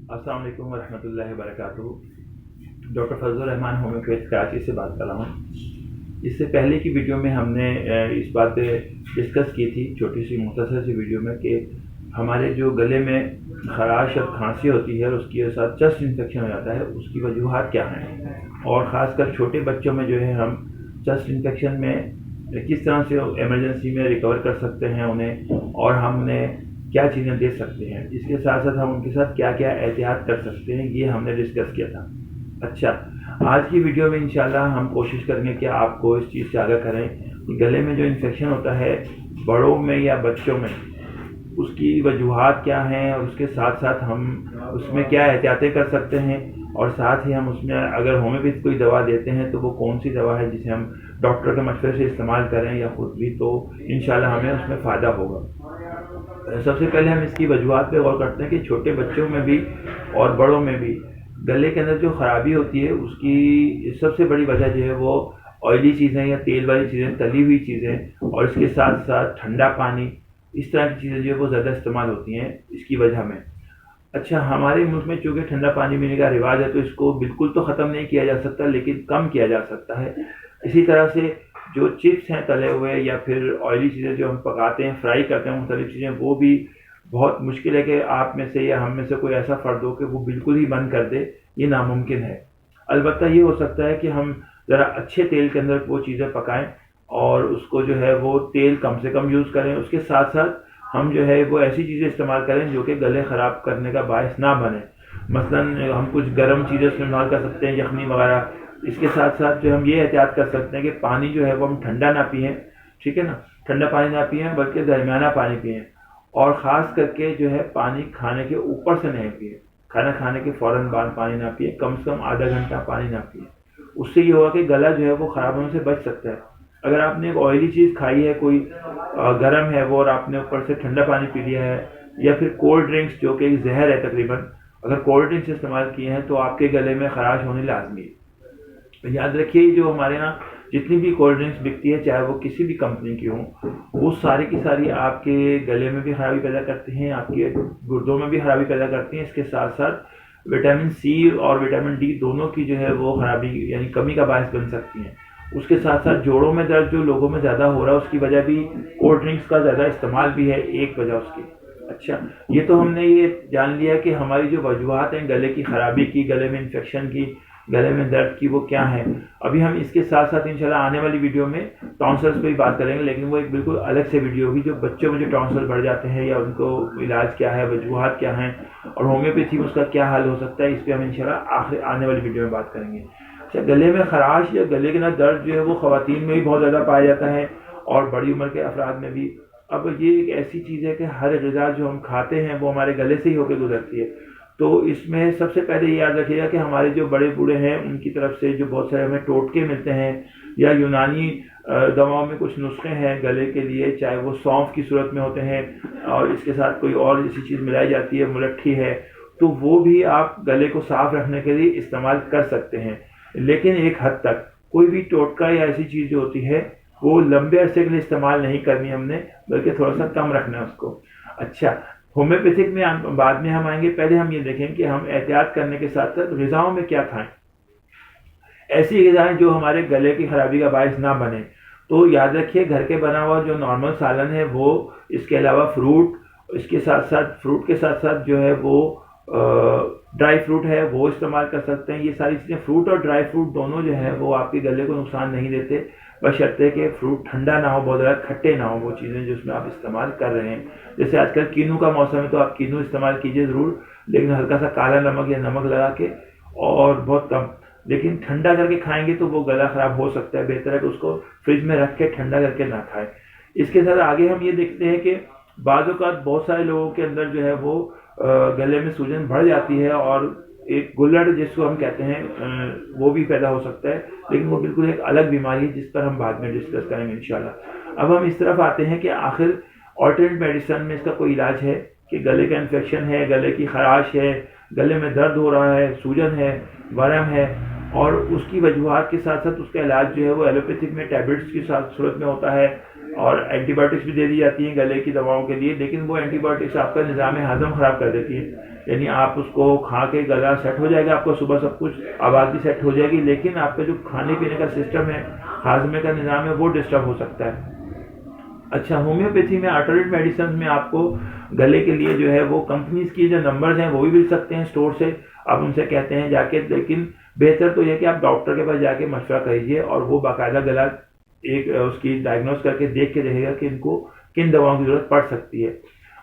السلام علیکم ورحمۃ اللہ وبرکاتہ۔ ڈاکٹر فضل الرحمان ہومیوپیتھ کراچی سے بات کر رہا ہوں۔ اس سے پہلے کی ویڈیو میں ہم نے اس بات پہ ڈسکس کی تھی، چھوٹی سی مختصر سی ویڈیو میں، کہ ہمارے جو گلے میں خراش اور کھانسی ہوتی ہے اور اس کے ساتھ چسٹ انفیکشن ہو جاتا ہے، اس کی وجوہات کیا ہیں، اور خاص کر چھوٹے بچوں میں جو ہے ہم چسٹ انفیکشن میں کس طرح سے ایمرجنسی میں ریکور کر سکتے ہیں انہیں، اور ہم انہیں کیا چیزیں دے سکتے ہیں، اس کے ساتھ ساتھ ہم ان کے ساتھ کیا کیا احتیاط کر سکتے ہیں، یہ ہم نے ڈسکس کیا تھا۔ اچھا، آج کی ویڈیو میں انشاءاللہ ہم کوشش کریں گے کہ آپ کو اس چیز سے آگاہ کریں کہ گلے میں جو انفیکشن ہوتا ہے بڑوں میں یا بچوں میں، اس کی وجوہات کیا ہیں، اور اس کے ساتھ ساتھ ہم اس میں کیا احتیاطیں کر سکتے ہیں، اور ساتھ ہی ہم اس میں اگر ہومیوپیتھ کوئی دوا دیتے ہیں تو وہ کون سی دوا ہے جسے ہم ڈاکٹر کے مشورے سے استعمال کریں یا خود بھی، تو انشاءاللہ ہمیں اس میں فائدہ ہوگا۔ سب سے پہلے ہم اس کی وجوہات پہ غور کرتے ہیں کہ چھوٹے بچوں میں بھی اور بڑوں میں بھی گلے کے اندر جو خرابی ہوتی ہے، اس کی سب سے بڑی وجہ جو ہے وہ آئلی چیزیں یا تیل والی چیزیں، تلی ہوئی چیزیں، اور اس کے ساتھ ساتھ ٹھنڈا پانی، اس طرح کی چیزیں جو ہے وہ زیادہ استعمال ہوتی ہیں اس کی وجہ میں۔ اچھا، ہمارے ملک میں چونکہ ٹھنڈا پانی پینے کا رواج ہے تو اس کو بالکل تو ختم نہیں کیا جا سکتا، لیکن کم کیا جا سکتا ہے۔ اسی طرح سے جو چپس ہیں تلے ہوئے، یا پھر آئلی چیزیں جو ہم پکاتے ہیں، فرائی کرتے ہیں مختلف چیزیں، وہ بھی بہت مشکل ہے کہ آپ میں سے یا ہم میں سے کوئی ایسا فرد ہو کہ وہ بالکل ہی بند کر دے، یہ ناممکن ہے۔ البتہ یہ ہو سکتا ہے کہ ہم ذرا اچھے تیل کے اندر وہ چیزیں پکائیں اور اس کو جو ہے وہ تیل کم سے کم یوز کریں، اس کے ساتھ ساتھ ہم جو ہے وہ ایسی چیزیں استعمال کریں جو کہ گلے خراب کرنے کا باعث نہ بنے۔ مثلاً ہم کچھ گرم چیزیں استعمال کر سکتے ہیں، یخنی وغیرہ۔ اس کے ساتھ ساتھ جو ہم یہ احتیاط کر سکتے ہیں کہ پانی جو ہے وہ ہم ٹھنڈا نہ پئیں، ٹھیک ہے نا، ٹھنڈا پانی نہ پئیں بلکہ درمیانہ پانی پئیں، اور خاص کر کے جو ہے پانی کھانے کے اوپر سے نہیں پئیں، کھانا کھانے کے فوراً بعد پانی نہ پئیں، کم سے کم آدھا گھنٹہ پانی نہ پئیں۔ اس سے یہ ہوگا کہ گلا جو ہے وہ خراب ہونے سے بچ سکتا ہے۔ اگر آپ نے ایک آئلی چیز کھائی ہے، کوئی گرم ہے وہ، اور آپ نے اوپر سے ٹھنڈا پانی پی لیا ہے، یا پھر کولڈ ڈرنکس جو کہ ایک زہر ہے تقریباً، اگر کولڈ ڈرنکس استعمال کیے ہیں تو آپ کے گلے میں خراش ہونے لازمی ہے۔ یاد رکھیے، جو ہمارے یہاں جتنی بھی کولڈ ڈرنکس بکتی ہے، چاہے وہ کسی بھی کمپنی کی ہوں، وہ ساری کی ساری آپ کے گلے میں بھی خرابی پیدا کرتی ہیں، آپ کے گردوں میں بھی خرابی پیدا کرتی ہیں۔ اس کے ساتھ ساتھ وٹامن سی اور وٹامن ڈی دونوں کی جو ہے وہ خرابی یعنی کمی کا باعث بن سکتی ہیں۔ اس کے ساتھ ساتھ جوڑوں میں درد جو لوگوں میں زیادہ ہو رہا ہے، اس کی وجہ بھی کولڈ ڈرنکس کا زیادہ استعمال بھی ہے، ایک وجہ اس کی۔ اچھا، یہ تو ہم نے یہ جان لیا کہ ہماری جو وجوہات ہیں گلے کی خرابی کی، گلے میں انفیکشن کی، گلے میں درد کی، وہ کیا ہیں۔ ابھی ہم اس کے ساتھ ساتھ انشاءاللہ آنے والی ویڈیو میں ٹانسلز پہ بھی بات کریں گے، لیکن وہ ایک بالکل الگ سے ویڈیو ہوگی، جو بچوں میں جو ٹانسل بڑھ جاتے ہیں یا ان کو علاج کیا ہے، وجوہات کیا ہیں، اور ہومیوپیتھی میں اس کا کیا حل ہو سکتا ہے، اس پہ ہم انشاءاللہ آخر آنے والی ویڈیو میں بات کریں گے۔ اچھا، گلے میں خراش یا گلے کے اندر درد جو ہے وہ خواتین میں بھی بہت زیادہ پایا جاتا ہے، اور بڑی عمر کے افراد میں بھی۔ اب یہ ایک ایسی چیز ہے کہ ہر غذا جو ہم کھاتے ہیں وہ ہمارے گلے سے ہی ہو کے گزرتی ہے، تو اس میں سب سے پہلے یہ یاد رکھیے گا کہ ہمارے جو بڑے بوڑھے ہیں ان کی طرف سے جو بہت سارے ہمیں ٹوٹکے ملتے ہیں، یا یونانی دواؤں میں کچھ نسخے ہیں گلے کے لیے، چاہے وہ سونف کی صورت میں ہوتے ہیں اور اس کے ساتھ کوئی اور ایسی چیز ملائی جاتی ہے، ملٹھی ہے، تو وہ بھی آپ گلے کو صاف رکھنے کے لیے استعمال کر سکتے ہیں، لیکن ایک حد تک۔ کوئی بھی ٹوٹکا یا ایسی چیز جو ہوتی ہے وہ لمبے عرصے کے لیے استعمال نہیں کرنی ہم نے، بلکہ تھوڑا سا کم رکھنا ہے اس کو۔ اچھا، ہومیوپیتھک میں بعد میں ہم آئیں گے، پہلے ہم یہ دیکھیں کہ ہم احتیاط کرنے کے ساتھ ساتھ غذاؤں میں کیا کھائیں، ایسی غذائیں جو ہمارے گلے کی خرابی کا باعث نہ بنے۔ تو یاد رکھیے، گھر کے بنا ہوا جو نارمل سالن ہے وہ، اس کے علاوہ فروٹ، اس کے ساتھ ساتھ فروٹ کے ساتھ ساتھ جو ہے وہ ڈرائی فروٹ ہے وہ استعمال کر سکتے ہیں۔ یہ ساری چیزیں، فروٹ اور ڈرائی فروٹ دونوں جو ہے وہ آپ کے گلے کو نقصان نہیں دیتے، بشرطے کہ فروٹ ٹھنڈا نہ ہو، بہت زیادہ کھٹے نہ ہو وہ چیزیں جس میں آپ استعمال کر رہے ہیں۔ جیسے آج کل کینو کا موسم ہے تو آپ کینو استعمال کیجئے ضرور، لیکن ہلکا سا کالا نمک یا نمک لگا کے، اور بہت کم، لیکن ٹھنڈا کر کے کھائیں گے تو وہ گلا خراب ہو سکتا ہے، بہتر ہے کہ اس کو فریج میں رکھ کے ٹھنڈا کر کے نہ کھائیں۔ اس کے ساتھ آگے ہم یہ دیکھتے ہیں کہ بعض اوقات بہت سارے لوگوں کے اندر جو ہے وہ گلے میں سوجن بڑھ جاتی ہے، اور ایک گلڑ جس کو ہم کہتے ہیں وہ بھی پیدا ہو سکتا ہے، لیکن وہ بالکل ایک الگ بیماری ہے جس پر ہم بعد میں ڈسکس کریں گے انشاءاللہ۔ اب ہم اس طرف آتے ہیں کہ آخر آلٹرنیٹ میڈیسن میں اس کا کوئی علاج ہے کہ گلے کا انفیکشن ہے، گلے کی خراش ہے، گلے میں درد ہو رہا ہے، سوجن ہے، ورم ہے، اور اس کی وجوہات کے ساتھ ساتھ اس کا علاج جو ہے وہ ایلوپیتھک میں ٹیبلٹس کی صورت میں ہوتا ہے، اور اینٹی بایوٹکس بھی دے دی جاتی ہیں گلے کی دواؤں کے لیے، لیکن وہ اینٹی بایوٹکس آپ کا نظام ہضم خراب کر دیتی ہے۔ یعنی آپ اس کو کھا کے گلا سیٹ ہو جائے گا، آپ کو صبح سب کچھ آواز بھی سیٹ ہو جائے گی، لیکن آپ کا جو کھانے پینے کا سسٹم ہے، ہاضمے کا نظام ہے، وہ ڈسٹرب ہو سکتا ہے۔ اچھا، ہومیوپیتھی میں آلٹرنیٹ میڈیسن میں آپ کو گلے کے لیے جو ہے وہ کمپنیز کی جو نمبرز ہیں وہ بھی مل سکتے ہیں اسٹور سے، آپ ان سے کہتے ہیں جا کے، لیکن بہتر تو یہ کہ آپ ڈاکٹر کے پاس جا کے مشورہ کریے اور وہ باقاعدہ گلا ایک اس کی ڈائگنوز کر کے دیکھ کے رہے گا کہ ان کو کن دواؤں کی ضرورت پڑ سکتی ہے۔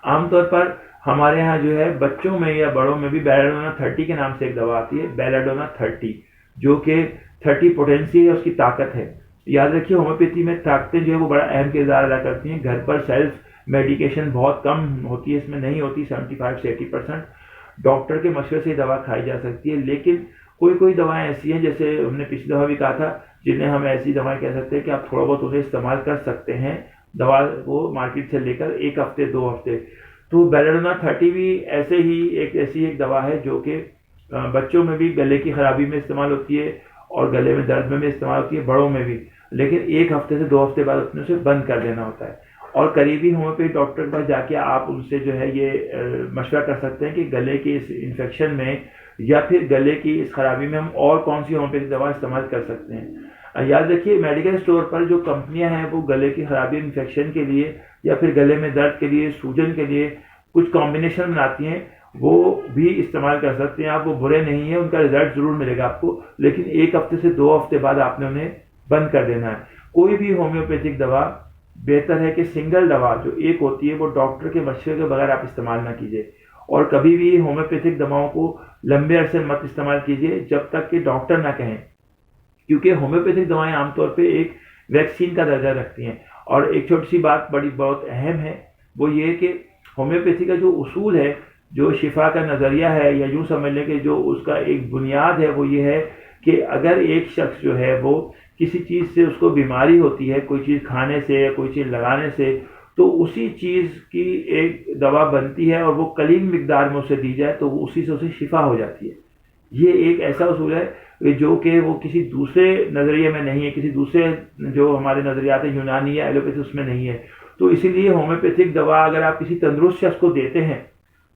عام طور پر ہمارے ہاں جو ہے بچوں میں یا بڑوں میں بھی بیلاڈونا 30 کے نام سے ایک دوا آتی ہے، بیلاڈونا 30، جو کہ 30 پوٹینسی ہے، اس کی طاقت ہے۔ یاد رکھیے ہومیوپیتھی میں طاقتیں جو ہے وہ بڑا اہم کردار ادا کرتی ہیں۔ گھر پر سیلف میڈیکیشن بہت کم ہوتی ہے، اس میں نہیں ہوتی، 75 سے 80%۔ ڈاکٹر کے مشورے سے دوا کھائی جا سکتی ہے، لیکن کوئی دوائیں ایسی ہیں جیسے ہم نے پچھلی دفعہ بھی کہا تھا، جنہیں ہم ایسی دوائیں کہہ سکتے ہیں کہ آپ تھوڑا بہت انہیں استعمال کر سکتے ہیں، دوا وہ مارکیٹ سے لے کر 1 ہفتے 2 ہفتے۔ تو بیلاڈونا 30 بھی ایسی ایک دوا ہے جو کہ بچوں میں بھی گلے کی خرابی میں استعمال ہوتی ہے اور گلے میں درد میں بھی استعمال ہوتی ہے، بڑوں میں بھی، لیکن 1 ہفتے سے 2 ہفتے بعد اپنے اسے بند کر دینا ہوتا ہے۔ اور قریبی ہومیوپیتھی ڈاکٹر کے پاس جا کے آپ ان سے جو ہے یہ مشورہ کر سکتے ہیں کہ گلے کی اس انفیکشن میں یا پھر گلے کی اس خرابی میں ہم اور کون سی ہومیوپیتھی دوا استعمال کر سکتے ہیں۔ یاد رکھیے میڈیکل اسٹور پر جو کمپنیاں ہیں وہ گلے کی خرابی انفیکشن کے لیے یا پھر گلے میں درد کے لیے، سوجن کے لیے کچھ کمبینیشن بناتی ہیں، وہ بھی استعمال کر سکتے ہیں آپ، وہ برے نہیں ہیں، ان کا رزلٹ ضرور ملے گا آپ کو، لیکن 1 ہفتے سے 2 ہفتے بعد آپ نے انہیں بند کر دینا ہے۔ کوئی بھی ہومیوپیتھک دوا بہتر ہے کہ سنگل دوا جو ایک ہوتی ہے وہ ڈاکٹر کے مشورے کے بغیر آپ استعمال نہ کیجیے، اور کبھی بھی ہومیوپیتھک دواؤں کو لمبے عرصے مت استعمال کیجیے جب تک کہ ڈاکٹر نہ کہیں، کیونکہ ہومیوپیتھک دوائیں عام طور پہ ایک ویکسین کا درجہ رکھتی ہیں۔ اور ایک چھوٹی سی بات بہت اہم ہے، وہ یہ کہ ہومیوپیتھی کا جو اصول ہے، جو شفا کا نظریہ ہے، یا یوں سمجھ لیں کہ جو اس کا ایک بنیاد ہے، وہ یہ ہے کہ اگر ایک شخص جو ہے وہ کسی چیز سے اس کو بیماری ہوتی ہے، کوئی چیز کھانے سے یا کوئی چیز لگانے سے، تو اسی چیز کی ایک دوا بنتی ہے اور وہ قلیل مقدار میں اسے دی جائے تو اسی سے اسے شفا ہو جاتی ہے۔ یہ ایک ایسا اصول ہے جو کہ وہ کسی دوسرے نظریے میں نہیں ہے، کسی دوسرے جو ہمارے نظریات یونانی یا ایلوپیتھی اس میں نہیں ہے۔ تو اسی لیے ہومیوپیتھک دوا اگر آپ کسی تندرست شخص کو دیتے ہیں،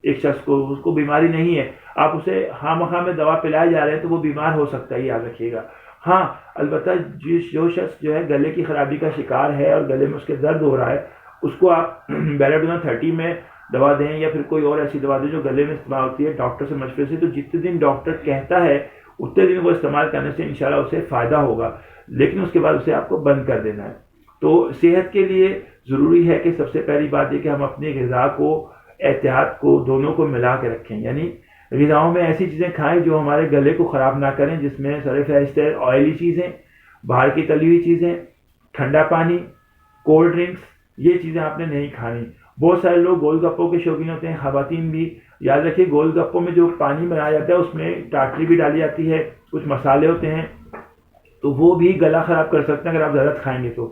ایک شخص کو اس کو بیماری نہیں ہے، آپ اسے خواہ مخواہ میں دوا پلائے جا رہے ہیں تو وہ بیمار ہو سکتا ہے، یاد رکھیے گا۔ ہاں البتہ جو شخص جو ہے گلے کی خرابی کا شکار ہے اور گلے میں اس کے درد ہو رہا ہے، اس کو آپ بیلاڈونا 30 میں دوا دیں یا پھر کوئی اور ایسی دوا دیں جو گلے میں استعمال ہوتی ہے ڈاکٹر سے مشورے سے، تو جتنے دن ڈاکٹر کہتا ہے اتنے دن وہ استعمال کرنے سے انشاءاللہ اسے فائدہ ہوگا، لیکن اس کے بعد اسے آپ کو بند کر دینا ہے۔ تو صحت کے لیے ضروری ہے کہ سب سے پہلی بات یہ کہ ہم اپنی غذا کو، احتیاط کو، دونوں کو ملا کے رکھیں، یعنی غذاؤں میں ایسی چیزیں کھائیں جو ہمارے گلے کو خراب نہ کریں، جس میں سر فہرست ہے آئلی چیزیں، باہر کی تلی ہوئی چیزیں، ٹھنڈا پانی، کولڈ ڈرنکس، یہ چیزیں آپ نے نہیں کھانی۔ بہت سارے لوگ گول گپوں کے شوقین ہوتے ہیں، خواتین بھی۔ یاد رکھیے گول گپوں میں جو پانی بنایا جاتا ہے اس میں ٹاٹری بھی ڈالی جاتی ہے، کچھ مسالے ہوتے ہیں، تو وہ بھی گلا خراب کر سکتے ہیں اگر آپ زیادہ کھائیں گے تو۔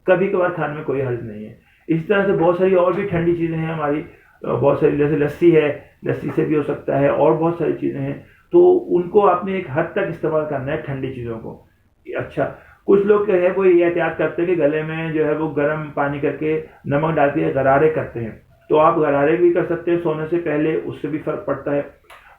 کبھی کبھار کھانے میں کوئی حرج نہیں ہے۔ اس طرح سے بہت ساری اور بھی ٹھنڈی چیزیں ہیں ہماری، بہت ساری، جیسے لسی ہے، لسی سے بھی ہو سکتا ہے، اور بہت ساری چیزیں ہیں، تو ان کو آپ نے ایک حد تک استعمال کرنا ہے ٹھنڈی چیزوں کو۔ اچھا، کچھ لوگ جو ہے وہ یہ احتیاط کرتے ہیں کہ گلے میں جو ہے وہ گرم پانی کر کے نمک ڈال کے غرارے کرتے ہیں، تو آپ غرارے بھی کر سکتے ہیں سونے سے پہلے، اس سے بھی فرق پڑتا ہے۔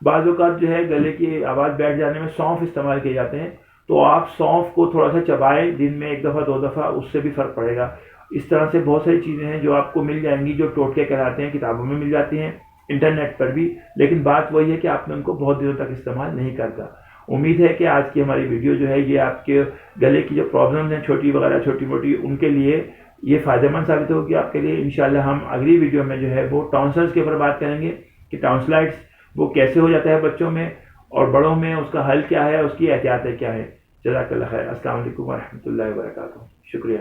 بعض اوقات جو ہے گلے کی آواز بیٹھ جانے میں سونف استعمال کیے جاتے ہیں، تو آپ سونف کو تھوڑا سا چبائیں دن میں 1 دفعہ 2 دفعہ، اس سے بھی فرق پڑے گا۔ اس طرح سے بہت ساری چیزیں ہیں جو آپ کو مل جائیں گی، جو ٹوٹکے کہلاتے ہیں، کتابوں میں مل جاتی ہیں، انٹرنیٹ پر بھی، لیکن بات وہی ہے کہ آپ نے ان کو بہت دنوں تک استعمال نہیں کرتا۔ امید ہے کہ آج کی ہماری ویڈیو جو ہے یہ آپ کے گلے کی جو پرابلمز ہیں چھوٹی وغیرہ چھوٹی موٹی، ان کے لیے یہ فائدہ مند ثابت ہوگی آپ کے لیے۔ انشاءاللہ ہم اگلی ویڈیو میں جو ہے وہ ٹانسلز کے اوپر بات کریں گے کہ ٹانسلائٹس وہ کیسے ہو جاتا ہے بچوں میں اور بڑوں میں، اس کا حل کیا ہے، اس کی احتیاطیں کیا ہے۔ جزاک اللہ خیر۔ السلام علیکم ورحمۃ اللہ وبرکاتہ۔ شکریہ۔